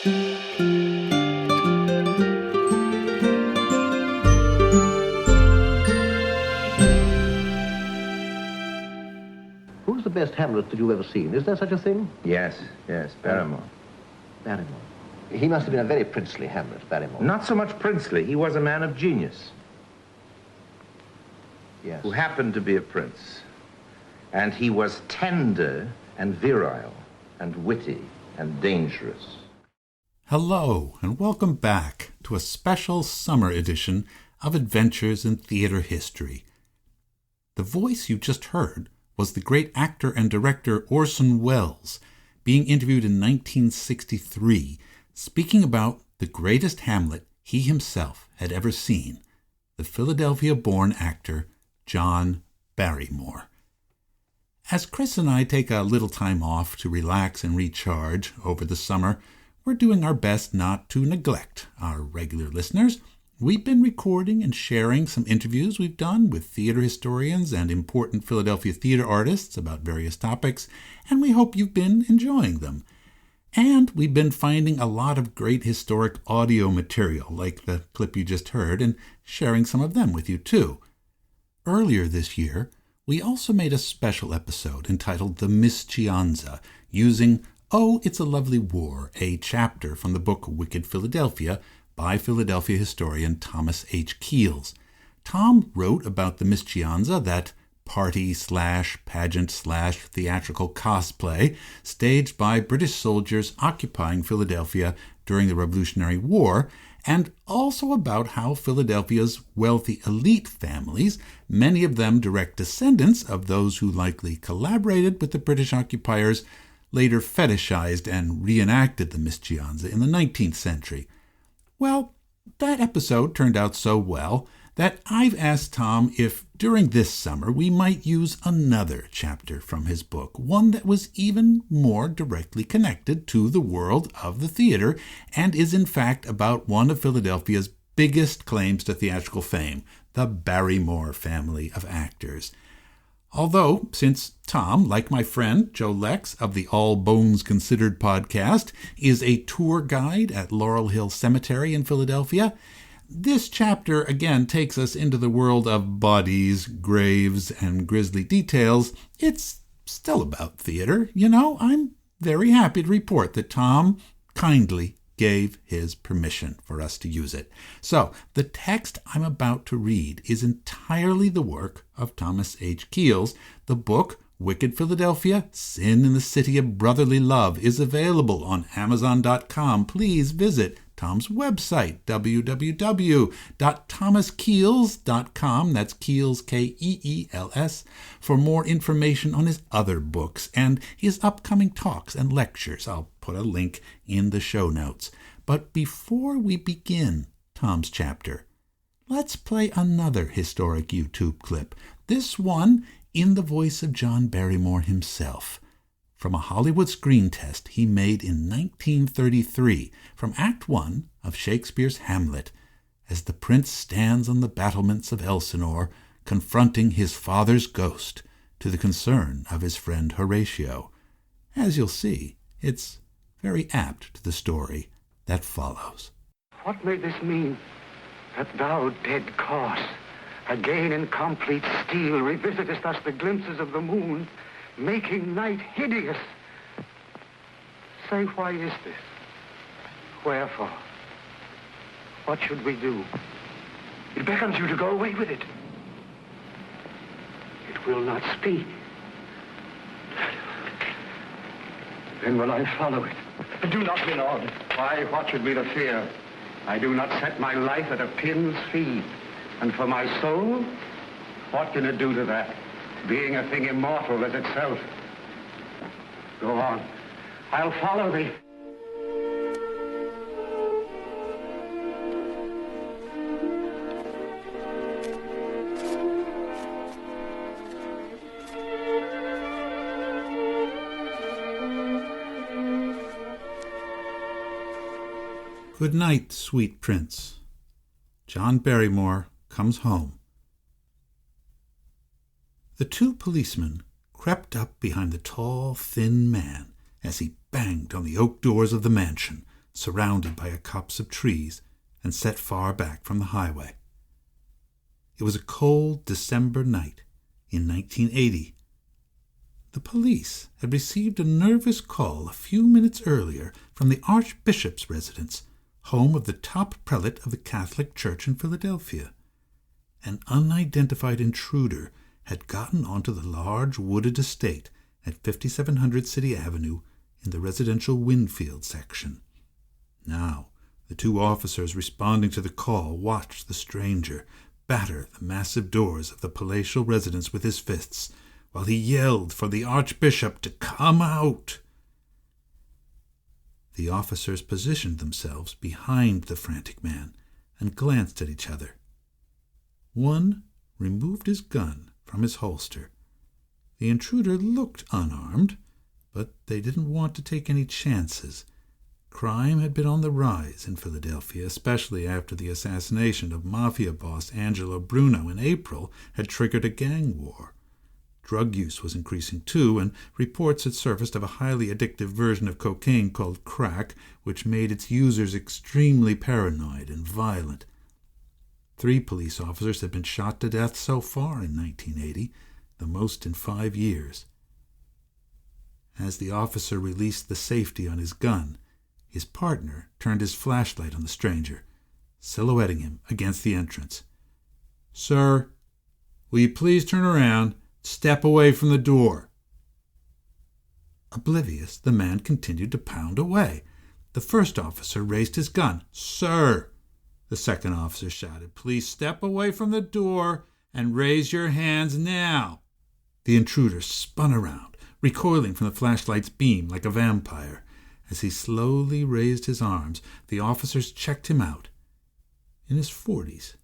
Who's the best Hamlet that you've ever seen? Is there such a thing? Yes, Barrymore. Barrymore. He must have been a very princely Hamlet, Barrymore. Not so much princely. He was a man of genius. Yes. Who happened to be a prince. And he was tender and virile and witty and dangerous. Hello, and welcome back to a special summer edition of Adventures in Theater History. The voice you just heard was the great actor and director Orson Welles, being interviewed in 1963, speaking about the greatest Hamlet he himself had ever seen, the Philadelphia-born actor John Barrymore. As Chris and I take a little time off to relax and recharge over the summer, we're doing our best not to neglect our regular listeners. We've been recording and sharing some interviews we've done with theater historians and important Philadelphia theater artists about various topics, and we hope you've been enjoying them. And we've been finding a lot of great historic audio material, like the clip you just heard, and sharing some of them with you too. Earlier this year, we also made a special episode entitled The Mischianza, using Oh, It's a Lovely War, a chapter from the book Wicked Philadelphia by Philadelphia historian Thomas H. Keels. Tom wrote about the Mischianza, that party/pageant/theatrical cosplay staged by British soldiers occupying Philadelphia during the Revolutionary War, and also about how Philadelphia's wealthy elite families, many of them direct descendants of those who likely collaborated with the British occupiers, later fetishized and reenacted the Mischianza in the 19th century. Well, that episode turned out so well that I've asked Tom if during this summer we might use another chapter from his book, one that was even more directly connected to the world of the theater and is in fact about one of Philadelphia's biggest claims to theatrical fame, the Barrymore family of actors. Although, since Tom, like my friend Joe Lex of the All Bones Considered podcast, is a tour guide at Laurel Hill Cemetery in Philadelphia, this chapter again takes us into the world of bodies, graves, and grisly details. It's still about theater, you know. I'm very happy to report that Tom kindly gave his permission for us to use it. So, the text I'm about to read is entirely the work of Thomas H. Keels. The book, Wicked Philadelphia, Sin in the City of Brotherly Love, is available on Amazon.com. Please visit Tom's website, www.thomaskeels.com, that's Keels, Keels, for more information on his other books and his upcoming talks and lectures. I'll put a link in the show notes. But before we begin Tom's chapter, let's play another historic YouTube clip, this one in the voice of John Barrymore himself, from a Hollywood screen test he made in 1933 from Act 1 of Shakespeare's Hamlet, as the prince stands on the battlements of Elsinore confronting his father's ghost to the concern of his friend Horatio. As you'll see, it's very apt to the story that follows. What may this mean? That thou, dead corse, again in complete steel revisitest us the glimpses of the moon, making night hideous. Say, why is this? Wherefore? What should we do? It beckons you to go away with it. It will not speak. Then will I follow it. Do not, my lord. Why, what should be the fear? I do not set my life at a pin's feet. And for my soul, what can it do to that? Being a thing immortal as itself. Go on. I'll follow thee. Good night, sweet prince. John Barrymore comes home. The two policemen crept up behind the tall, thin man as he banged on the oak doors of the mansion, surrounded by a copse of trees and set far back from the highway. It was a cold December night in 1980. The police had received a nervous call a few minutes earlier from the Archbishop's residence, home of the top prelate of the Catholic Church in Philadelphia. An unidentified intruder had gotten onto the large wooded estate at 5700 City Avenue in the residential Winfield section. Now, the two officers responding to the call watched the stranger batter the massive doors of the palatial residence with his fists, while he yelled for the Archbishop to come out. The officers positioned themselves behind the frantic man and glanced at each other. One removed his gun from his holster. The intruder looked unarmed, but they didn't want to take any chances. Crime had been on the rise in Philadelphia, especially after the assassination of mafia boss Angelo Bruno in April had triggered a gang war. Drug use was increasing too, and reports had surfaced of a highly addictive version of cocaine called crack, which made its users extremely paranoid and violent. 3 police officers had been shot to death so far in 1980, the most in 5 years. As the officer released the safety on his gun, his partner turned his flashlight on the stranger, silhouetting him against the entrance. "Sir, will you please turn around? Step away from the door." Oblivious, the man continued to pound away. The first officer raised his gun. "Sir," the second officer shouted, "please step away from the door and raise your hands now." The intruder spun around, recoiling from the flashlight's beam like a vampire. As he slowly raised his arms, the officers checked him out. In his 40s,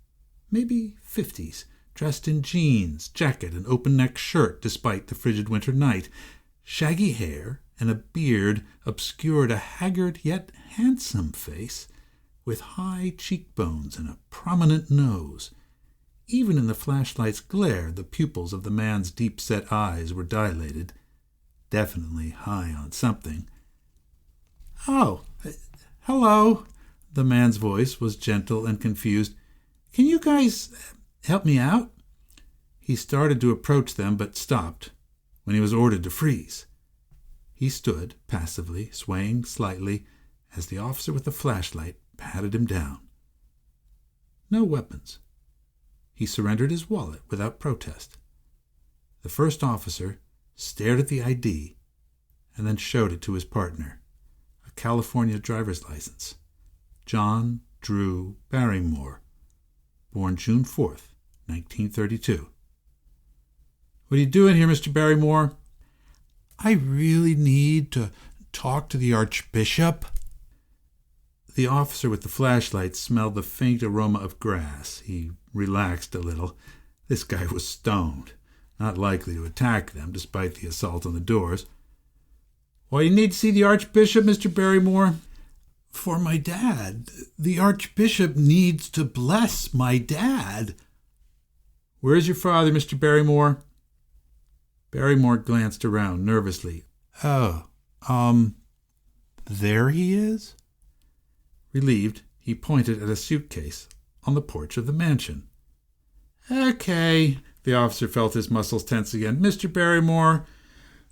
maybe 50s, dressed in jeans, jacket, and open-necked shirt despite the frigid winter night. Shaggy hair and a beard obscured a haggard yet handsome face, with high cheekbones and a prominent nose. Even in the flashlight's glare, the pupils of the man's deep-set eyes were dilated, definitely high on something. "Oh, hello." The man's voice was gentle and confused. "Can you guys help me out?" He started to approach them, but stopped when he was ordered to freeze. He stood passively, swaying slightly, as the officer with the flashlight patted him down. No weapons. He surrendered his wallet without protest. The first officer stared at the ID and then showed it to his partner, a California driver's license. John Drew Barrymore, born June 4th, 1932. "What are you doing here, Mr. Barrymore?" "I really need to talk to the Archbishop." The officer with the flashlight smelled the faint aroma of grass. He relaxed a little. This guy was stoned, not likely to attack them despite the assault on the doors. "Why, you need to see the Archbishop, Mr. Barrymore?" "For my dad. The Archbishop needs to bless my dad." "Where's your father, Mr. Barrymore?" Barrymore glanced around nervously. "Oh, there he is?" Relieved, he pointed at a suitcase on the porch of the mansion. "Okay." The officer felt his muscles tense again. "Mr. Barrymore,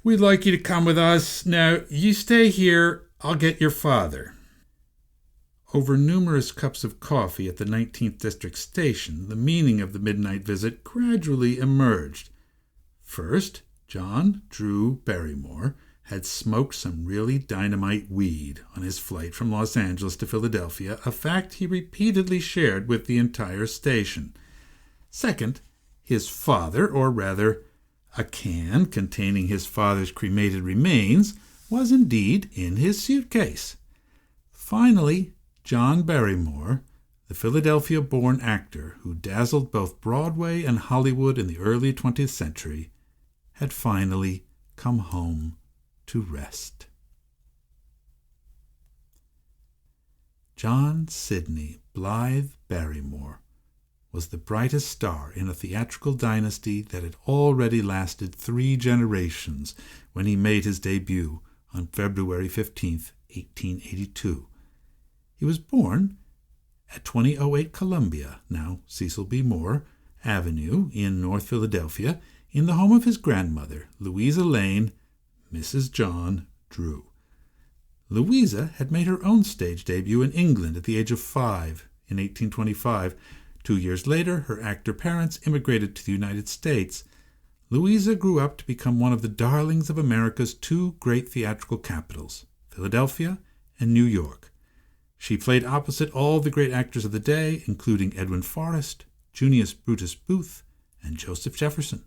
we'd like you to come with us. Now, you stay here. I'll get your father." Over numerous cups of coffee at the 19th District Station, the meaning of the midnight visit gradually emerged. First, John Drew Barrymore had smoked some really dynamite weed on his flight from Los Angeles to Philadelphia, a fact he repeatedly shared with the entire station. Second, his father, or rather, a can containing his father's cremated remains, was indeed in his suitcase. Finally, John Barrymore, the Philadelphia-born actor who dazzled both Broadway and Hollywood in the early 20th century, had finally come home to rest. John Sidney Blythe Barrymore was the brightest star in a theatrical dynasty that had already lasted 3 generations when he made his debut on February 15, 1882, He was born at 2008 Columbia, now Cecil B. Moore Avenue in North Philadelphia, in the home of his grandmother, Louisa Lane, Mrs. John Drew. Louisa had made her own stage debut in England at the age of 5 in 1825. 2 years later, her actor parents immigrated to the United States. Louisa grew up to become one of the darlings of America's two great theatrical capitals, Philadelphia and New York. She played opposite all the great actors of the day, including Edwin Forrest, Junius Brutus Booth, and Joseph Jefferson.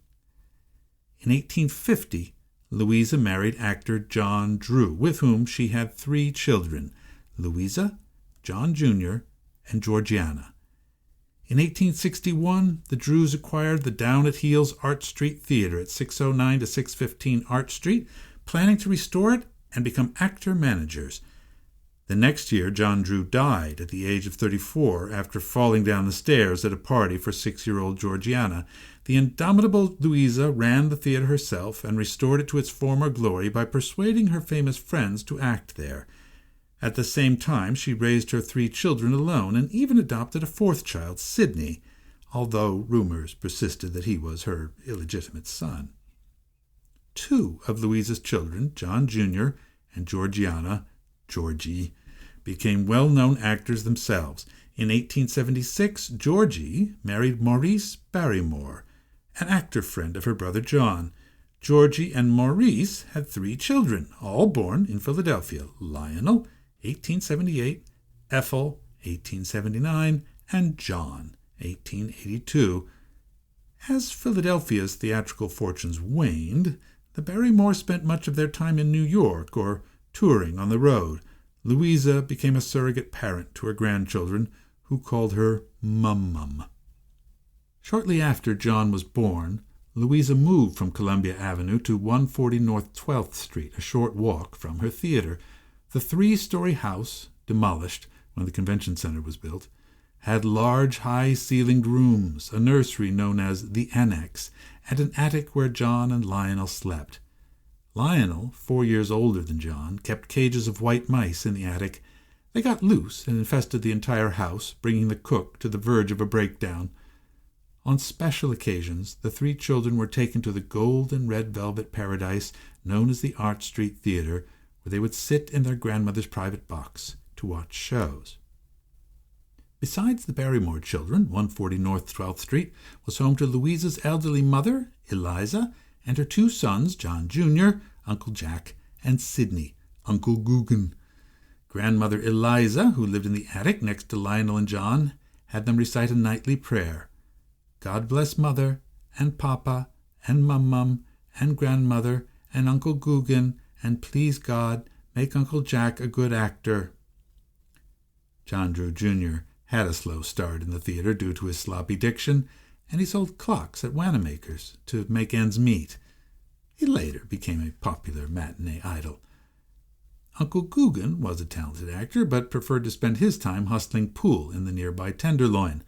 In 1850, Louisa married actor John Drew, with whom she had 3 children, Louisa, John Jr., and Georgiana. In 1861, the Drews acquired the Down at Heels Art Street Theater at 609 to 615 Art Street, planning to restore it and become actor managers. The next year, John Drew died at the age of 34 after falling down the stairs at a party for 6-year-old Georgiana. The indomitable Louisa ran the theater herself and restored it to its former glory by persuading her famous friends to act there. At the same time, she raised her 3 children alone and even adopted a 4th child, Sidney, although rumors persisted that he was her illegitimate son. 2 of Louisa's children, John Jr. and Georgiana, Georgie, became well-known actors themselves. In 1876, Georgie married Maurice Barrymore, an actor friend of her brother John. Georgie and Maurice had 3 children, all born in Philadelphia: Lionel, 1878, Ethel, 1879, and John, 1882. As Philadelphia's theatrical fortunes waned, the Barrymores spent much of their time in New York or touring on the road. Louisa became a surrogate parent to her grandchildren, who called her Mum-Mum. Shortly after John was born, Louisa moved from Columbia Avenue to 140 North 12th Street, a short walk from her theater. The 3-story house, demolished when the convention center was built, had large, high-ceilinged rooms, a nursery known as the Annex, and an attic where John and Lionel slept. Lionel, 4 years older than John, kept cages of white mice in the attic. They got loose and infested the entire house, bringing the cook to the verge of a breakdown. On special occasions, the 3 children were taken to the gold and red velvet paradise known as the Art Street Theater, where they would sit in their grandmother's private box to watch shows. Besides the Barrymore children, 140 North 12th Street was home to Louisa's elderly mother, Eliza, and her 2 sons, John Jr., Uncle Jack, and Sidney, Uncle Guggen. Grandmother Eliza, who lived in the attic next to Lionel and John, had them recite a nightly prayer. God bless Mother, and Papa, and Mum-Mum, and Grandmother, and Uncle Guggen, and please God, make Uncle Jack a good actor. John Drew Jr. had a slow start in the theater due to his sloppy diction, and he sold clocks at Wanamaker's to make ends meet. He later became a popular matinee idol. Uncle Guggen was a talented actor, but preferred to spend his time hustling pool in the nearby Tenderloin.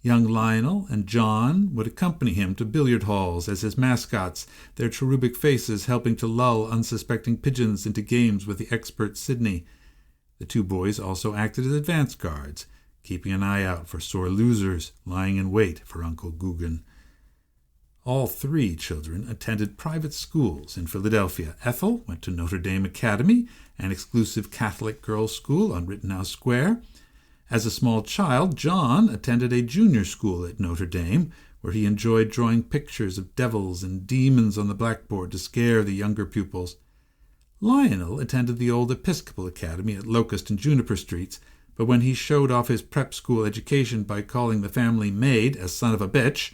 Young Lionel and John would accompany him to billiard halls as his mascots, their cherubic faces helping to lull unsuspecting pigeons into games with the expert Sidney. The 2 boys also acted as advance guards, keeping an eye out for sore losers lying in wait for Uncle Guggen. All 3 children attended private schools in Philadelphia. Ethel went to Notre Dame Academy, an exclusive Catholic girls' school on Rittenhouse Square. As a small child, John attended a junior school at Notre Dame, where he enjoyed drawing pictures of devils and demons on the blackboard to scare the younger pupils. Lionel attended the old Episcopal Academy at Locust and Juniper Streets, but when he showed off his prep school education by calling the family maid a son of a bitch,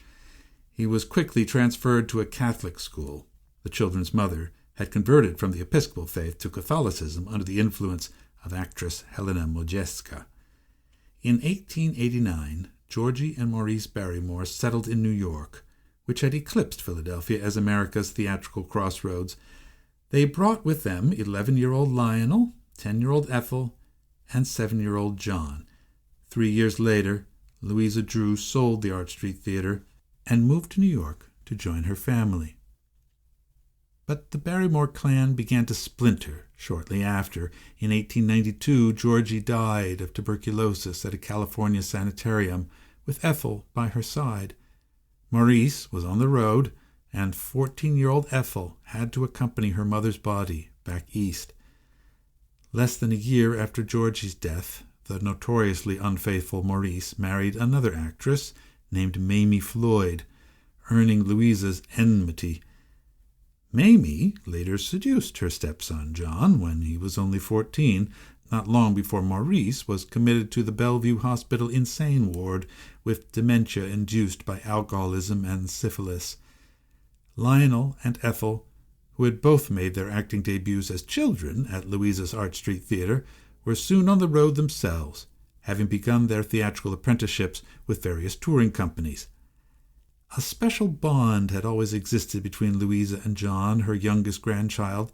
he was quickly transferred to a Catholic school. The children's mother had converted from the Episcopal faith to Catholicism under the influence of actress Helena Modjeska. In 1889, Georgie and Maurice Barrymore settled in New York, which had eclipsed Philadelphia as America's theatrical crossroads. They brought with them 11-year-old Lionel, 10-year-old Ethel, and 7-year-old John. 3 years later, Louisa Drew sold the Art Street Theater and moved to New York to join her family. But the Barrymore clan began to splinter Shortly after, in 1892, Georgie died of tuberculosis at a California sanitarium, with Ethel by her side. Maurice was on the road, and 14-year-old Ethel had to accompany her mother's body back east. Less than a year after Georgie's death, the notoriously unfaithful Maurice married another actress named Mamie Floyd, earning Louisa's enmity. Mamie later seduced her stepson John when he was only 14, not long before Maurice was committed to the Bellevue Hospital insane ward with dementia induced by alcoholism and syphilis. Lionel and Ethel, who had both made their acting debuts as children at Louisa's Art Street Theatre, were soon on the road themselves, having begun their theatrical apprenticeships with various touring companies. A special bond had always existed between Louisa and John, her youngest grandchild.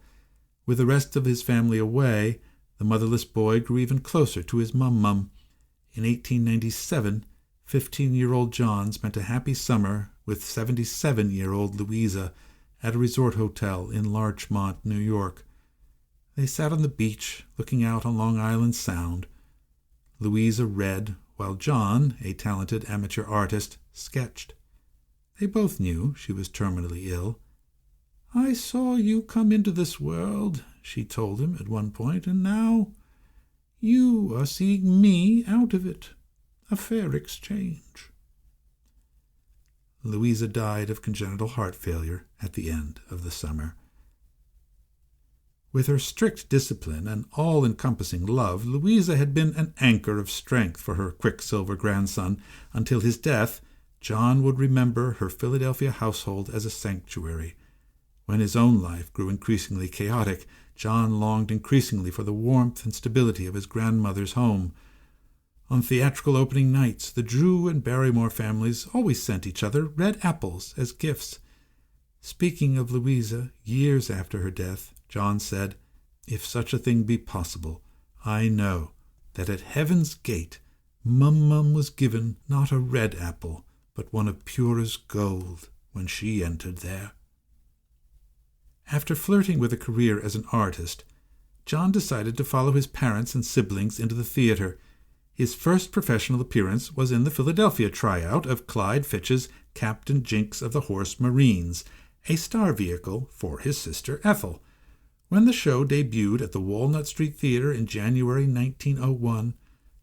With the rest of his family away, the motherless boy grew even closer to his mum-mum. In 1897, 15-year-old John spent a happy summer with 77-year-old Louisa at a resort hotel in Larchmont, New York. They sat on the beach, looking out on Long Island Sound. Louisa read, while John, a talented amateur artist, sketched. They both knew she was terminally ill. "I saw you come into this world," she told him at one point, "and now you are seeing me out of it. A fair exchange." Louisa died of congenital heart failure at the end of the summer. With her strict discipline and all-encompassing love, Louisa had been an anchor of strength for her Quicksilver grandson. Until his death, John would remember her Philadelphia household as a sanctuary. When his own life grew increasingly chaotic, John longed increasingly for the warmth and stability of his grandmother's home. On theatrical opening nights, the Drew and Barrymore families always sent each other red apples as gifts. Speaking of Louisa, years after her death, John said, "If such a thing be possible, I know that at heaven's gate Mum-Mum was given not a red apple, but one of purest gold when she entered there." After flirting with a career as an artist, John decided to follow his parents and siblings into the theater. His first professional appearance was in the Philadelphia tryout of Clyde Fitch's Captain Jinks of the Horse Marines, a star vehicle for his sister Ethel. When the show debuted at the Walnut Street Theatre in January 1901,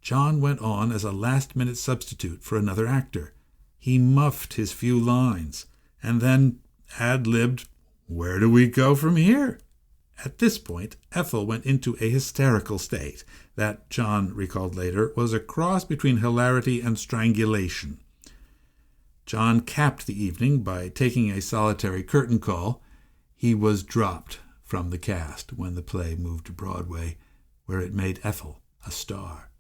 John went on as a last-minute substitute for another actor. He muffed his few lines, and then ad-libbed, "Where do we go from here?" At this point, Ethel went into a hysterical state that, John recalled later, was a cross between hilarity and strangulation. John capped the evening by taking a solitary curtain call. He was dropped from the cast when the play moved to Broadway, where it made Ethel a star.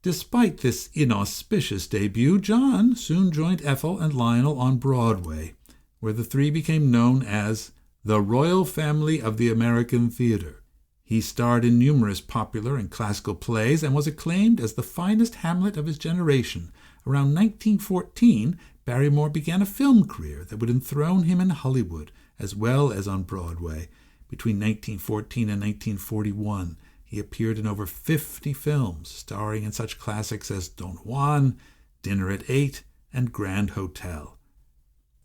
Despite this inauspicious debut, John soon joined Ethel and Lionel on Broadway, where the three became known as the Royal Family of the American Theatre. He starred in numerous popular and classical plays and was acclaimed as the finest Hamlet of his generation. Around 1914, Barrymore began a film career that would enthrone him in Hollywood as well as on Broadway. Between 1914 and 1941, he appeared in over 50 films, starring in such classics as Don Juan, Dinner at 8, and Grand Hotel.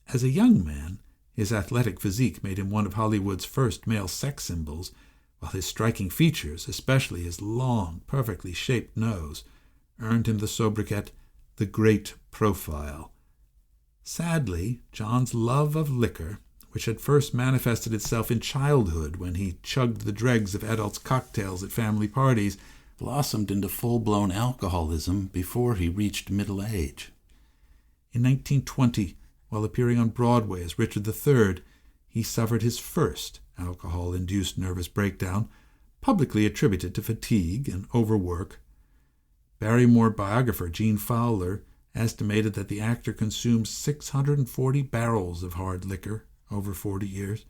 As a young man, his athletic physique made him one of Hollywood's first male sex symbols, while his striking features, especially his long, perfectly shaped nose, earned him the sobriquet, the Great Profile. Sadly, John's love of liquor, which had first manifested itself in childhood when he chugged the dregs of adults' cocktails at family parties, blossomed into full-blown alcoholism before he reached middle age. In 1920, while appearing on Broadway as Richard III, he suffered his first alcohol-induced nervous breakdown, publicly attributed to fatigue and overwork. Barrymore biographer Gene Fowler estimated that the actor consumed 640 barrels of hard liquor over 40 years.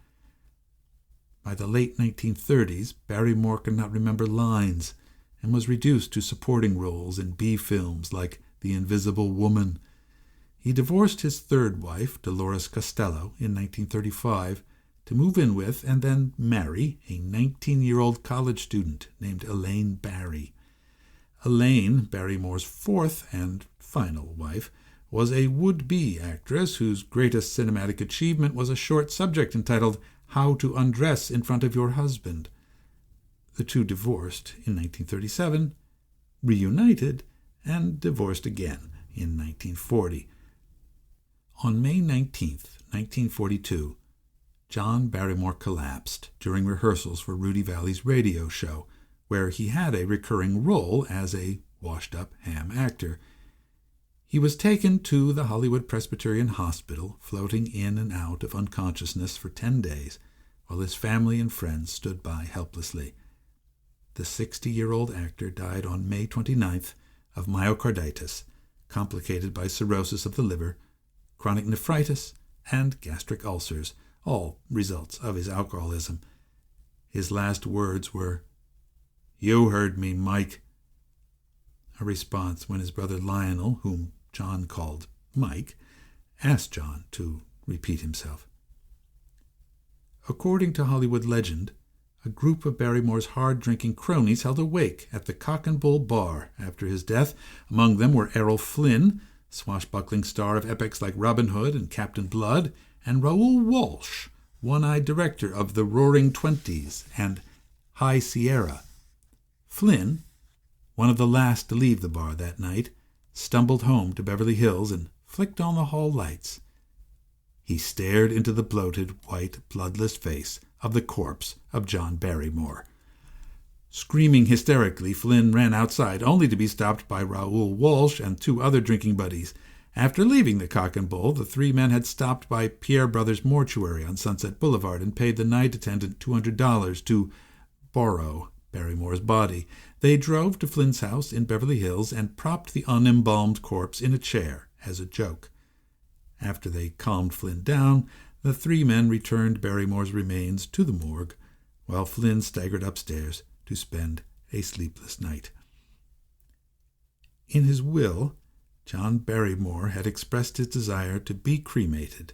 By the late 1930s, Barrymore could not remember lines and was reduced to supporting roles in B-films like The Invisible Woman. He divorced his third wife, Dolores Costello, in 1935, to move in with and then marry a 19-year-old college student named Elaine Barry. Elaine, Barrymore's fourth and final wife, was a would-be actress whose greatest cinematic achievement was a short subject entitled How to Undress in Front of Your Husband. The two divorced in 1937, reunited, and divorced again in 1940. On May 19th, 1942, John Barrymore collapsed during rehearsals for Rudy Vallee's radio show, where he had a recurring role as a washed-up ham actor. He was taken to the Hollywood Presbyterian Hospital, floating in and out of unconsciousness for 10 days, while his family and friends stood by helplessly. The 60-year-old actor died on May 29th of myocarditis, complicated by cirrhosis of the liver, chronic nephritis, and gastric ulcers, all results of his alcoholism. His last words were, "You heard me, Mike," a response when his brother Lionel, whom John called Mike, asked John to repeat himself. According to Hollywood legend, a group of Barrymore's hard-drinking cronies held a wake at the Cock and Bull Bar after his death. Among them were Errol Flynn, swashbuckling star of epics like Robin Hood and Captain Blood, and Raoul Walsh, one-eyed director of The Roaring Twenties and High Sierra. Flynn, one of the last to leave the bar that night, stumbled home to Beverly Hills and flicked on the hall lights. He stared into the bloated, white, bloodless face of the corpse of John Barrymore. Screaming hysterically, Flynn ran outside, only to be stopped by Raoul Walsh and two other drinking buddies. After leaving the Cock and Bull, the three men had stopped by Pierre Brothers Mortuary on Sunset Boulevard and paid the night attendant $200 to borrow Barrymore's body. They drove to Flynn's house in Beverly Hills and propped the unembalmed corpse in a chair as a joke. After they calmed Flynn down, the three men returned Barrymore's remains to the morgue, while Flynn staggered upstairs to spend a sleepless night. In his will, John Barrymore had expressed his desire to be cremated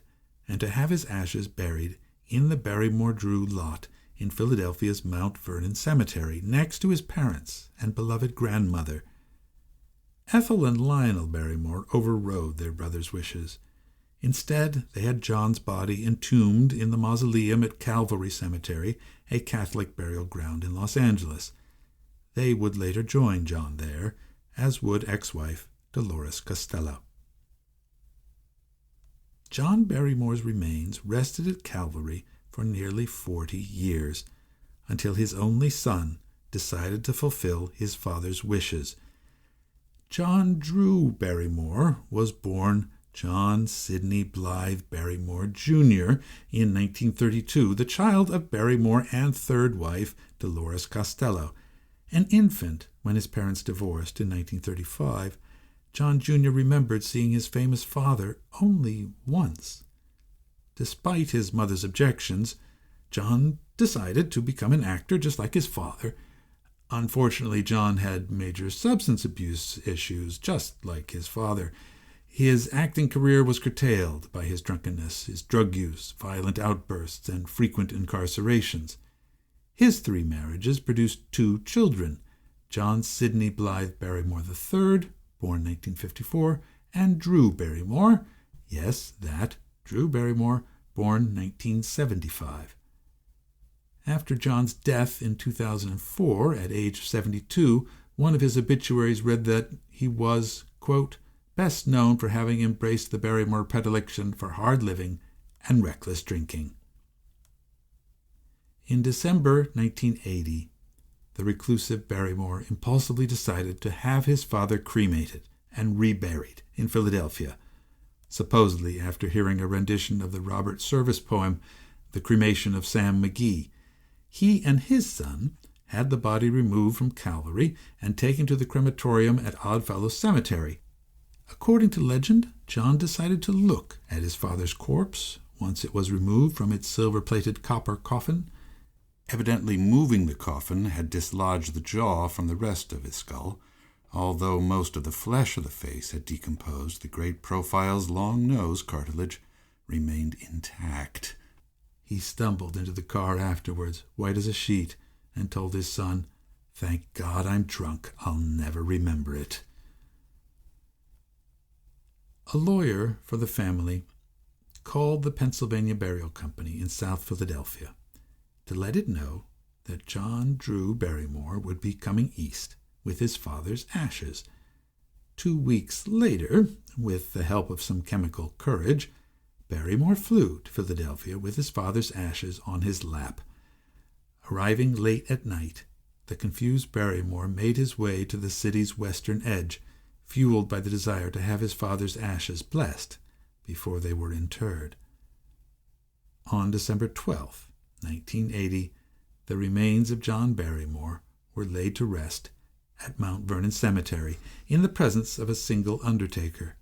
and to have his ashes buried in the Barrymore-Drew lot in Philadelphia's Mount Vernon Cemetery, next to his parents and beloved grandmother. Ethel and Lionel Barrymore overrode their brother's wishes. Instead, they had John's body entombed in the mausoleum at Calvary Cemetery, a Catholic burial ground in Los Angeles. They would later join John there, as would ex-wife Dolores Costello. John Barrymore's remains rested at Calvary for nearly 40 years, until his only son decided to fulfill his father's wishes. John Drew Barrymore was born John Sidney Blythe Barrymore, Jr. in 1932, the child of Barrymore and third wife Dolores Costello. An infant when his parents divorced in 1935, John Jr. remembered seeing his famous father only once. Despite his mother's objections, John decided to become an actor just like his father. Unfortunately, John had major substance abuse issues, just like his father. His acting career was curtailed by his drunkenness, his drug use, violent outbursts, and frequent incarcerations. His 3 marriages produced 2 children, John Sidney Blythe Barrymore III, born 1954, and Drew Barrymore, yes, that, Drew Barrymore, born 1975. After John's death in 2004, at age 72, one of his obituaries read that he was, quote, best known for having embraced the Barrymore predilection for hard living and reckless drinking. In December 1980, the reclusive Barrymore impulsively decided to have his father cremated and reburied in Philadelphia, supposedly after hearing a rendition of the Robert Service poem, The Cremation of Sam McGee. He and his son had the body removed from Calvary and taken to the crematorium at Oddfellows Cemetery. According to legend, John decided to look at his father's corpse once it was removed from its silver-plated copper coffin. Evidently moving the coffin had dislodged the jaw from the rest of his skull. Although most of the flesh of the face had decomposed, the great profile's long nose cartilage remained intact. He stumbled into the car afterwards, white as a sheet, and told his son, "Thank God I'm drunk. I'll never remember it." A lawyer for the family called the Pennsylvania Burial Company in South Philadelphia to let it know that John Drew Barrymore would be coming east with his father's ashes. 2 weeks later, with the help of some chemical courage, Barrymore flew to Philadelphia with his father's ashes on his lap. Arriving late at night, the confused Barrymore made his way to the city's western edge, fueled by the desire to have his father's ashes blessed before they were interred. On December 12, 1980, the remains of John Barrymore were laid to rest at Mount Vernon Cemetery in the presence of a single undertaker.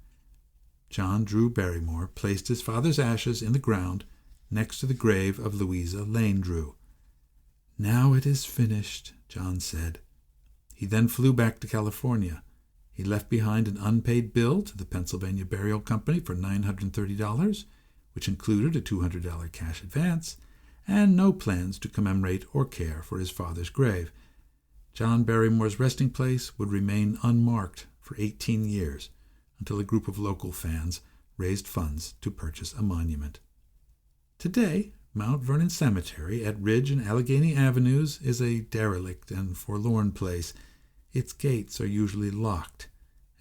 John Drew Barrymore placed his father's ashes in the ground next to the grave of Louisa Lane Drew. "Now it is finished," John said. He then flew back to California. He left behind an unpaid bill to the Pennsylvania Burial Company for $930, which included a $200 cash advance, and no plans to commemorate or care for his father's grave. John Barrymore's resting place would remain unmarked for 18 years until a group of local fans raised funds to purchase a monument. Today, Mount Vernon Cemetery at Ridge and Allegheny Avenues is a derelict and forlorn place. Its gates are usually locked,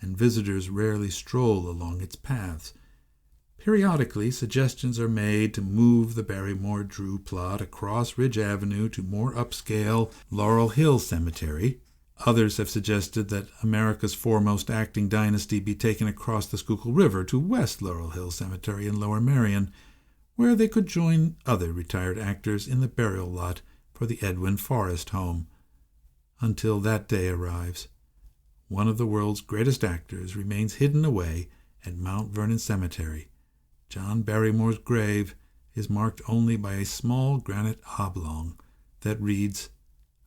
and visitors rarely stroll along its paths. Periodically, suggestions are made to move the Barrymore Drew plot across Ridge Avenue to more upscale Laurel Hill Cemetery. Others have suggested that America's foremost acting dynasty be taken across the Schuylkill River to West Laurel Hill Cemetery in Lower Merion, where they could join other retired actors in the burial lot for the Edwin Forrest home. Until that day arrives, one of the world's greatest actors remains hidden away at Mount Vernon Cemetery. John Barrymore's grave is marked only by a small granite oblong that reads,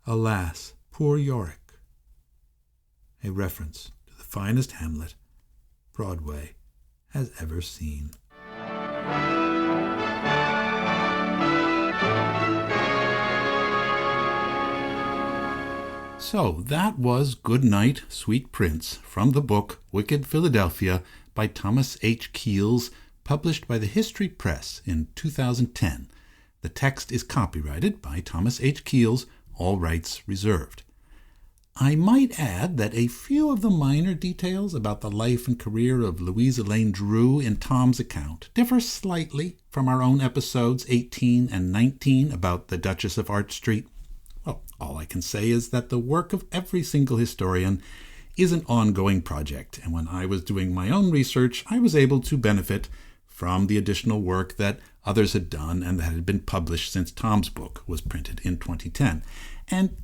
"Alas, poor Yorick," a reference to the finest Hamlet Broadway has ever seen. So that was Good Night, Sweet Prince, from the book Wicked Philadelphia by Thomas H. Keels, published by the History Press in 2010. The text is copyrighted by Thomas H. Keels, all rights reserved. I might add that a few of the minor details about the life and career of Louisa Lane Drew in Tom's account differ slightly from our own episodes 18 and 19 about the Duchess of Arch Street. Well, all I can say is that the work of every single historian is an ongoing project, and when I was doing my own research, I was able to benefit from the additional work that others had done and that had been published since Tom's book was printed in 2010. And,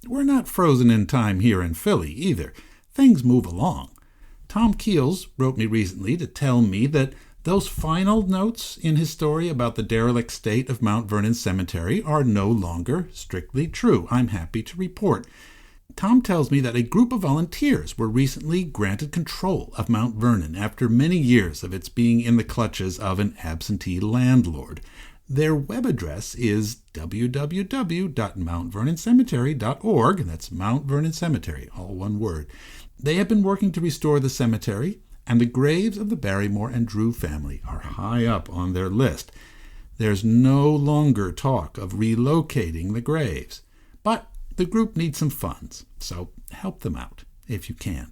we're not frozen in time here in Philly either. Things move along. Tom Keels wrote me recently to tell me that those final notes in his story about the derelict state of Mount Vernon Cemetery are no longer strictly true. I'm happy to report. Tom tells me that a group of volunteers were recently granted control of Mount Vernon after many years of its being in the clutches of an absentee landlord. Their web address is www.mountvernon.cemetery.org. That's Mount Vernon Cemetery, all one word. They have been working to restore the cemetery, and the graves of the Barrymore and Drew family are high up on their list. There's no longer talk of relocating the graves, but the group needs some funds, so help them out if you can.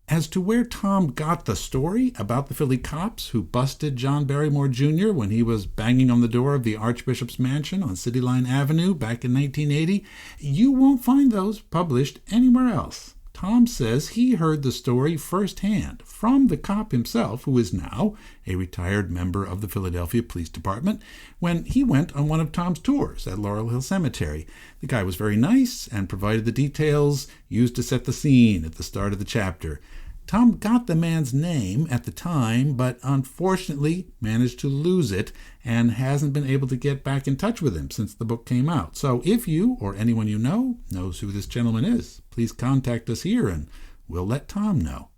As to where Tom got the story about the Philly cops who busted John Barrymore Jr. when he was banging on the door of the Archbishop's mansion on City Line Avenue back in 1980, you won't find those published anywhere else. Tom says he heard the story firsthand from the cop himself, who is now a retired member of the Philadelphia Police Department, when he went on one of Tom's tours at Laurel Hill Cemetery. The guy was very nice and provided the details used to set the scene at the start of the chapter. Tom got the man's name at the time, but unfortunately managed to lose it and hasn't been able to get back in touch with him since the book came out. So if you or anyone you know knows who this gentleman is, please contact us here and we'll let Tom know.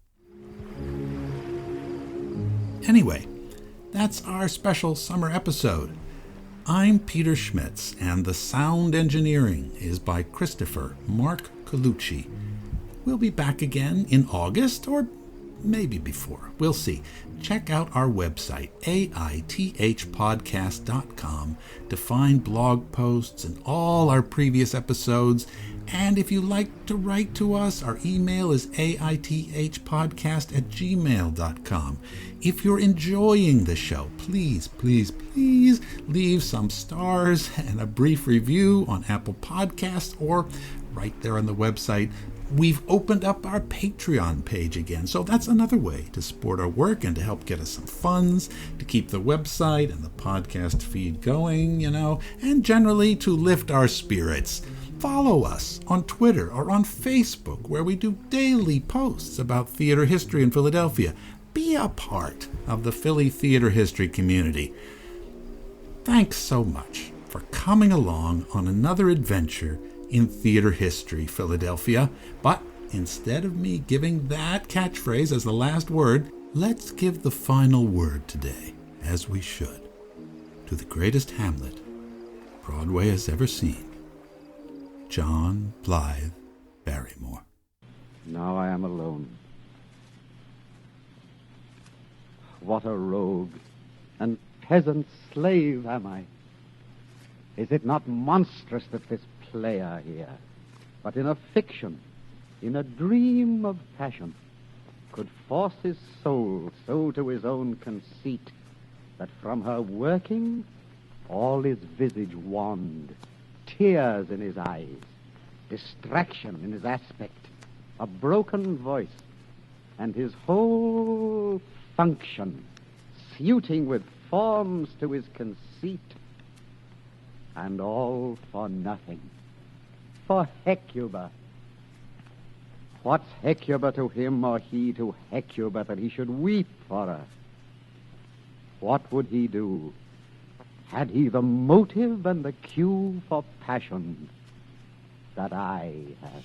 Anyway, that's our special summer episode. I'm Peter Schmitz, and the sound engineering is by Christopher Mark Colucci. We'll be back again in August, or maybe before. We'll see. Check out our website, aithpodcast.com, to find blog posts and all our previous episodes. And if you like to write to us, our email is aithpodcast@gmail.com. If you're enjoying the show, please leave some stars and a brief review on Apple Podcasts or right there on the website. We've opened up our Patreon page again, so that's another way to support our work and to help get us some funds, to keep the website and the podcast feed going, and generally to lift our spirits. Follow us on Twitter or on Facebook, where we do daily posts about theater history in Philadelphia. Be a part of the Philly theater history community. Thanks so much for coming along on another adventure in theater history, Philadelphia. But instead of me giving that catchphrase as the last word, let's give the final word today, as we should, to the greatest Hamlet Broadway has ever seen, John Blythe Barrymore. Now I am alone. What a rogue and peasant slave am I. Is it not monstrous that this player here, but in a fiction, in a dream of passion, could force his soul so to his own conceit that from her working all his visage wanned, tears in his eyes, distraction in his aspect, a broken voice, and his whole function suiting with forms to his conceit, and all for nothing, for Hecuba. What's Hecuba to him, or he to Hecuba, that he should weep for her? What would he do, had he the motive and the cue for passion that I have?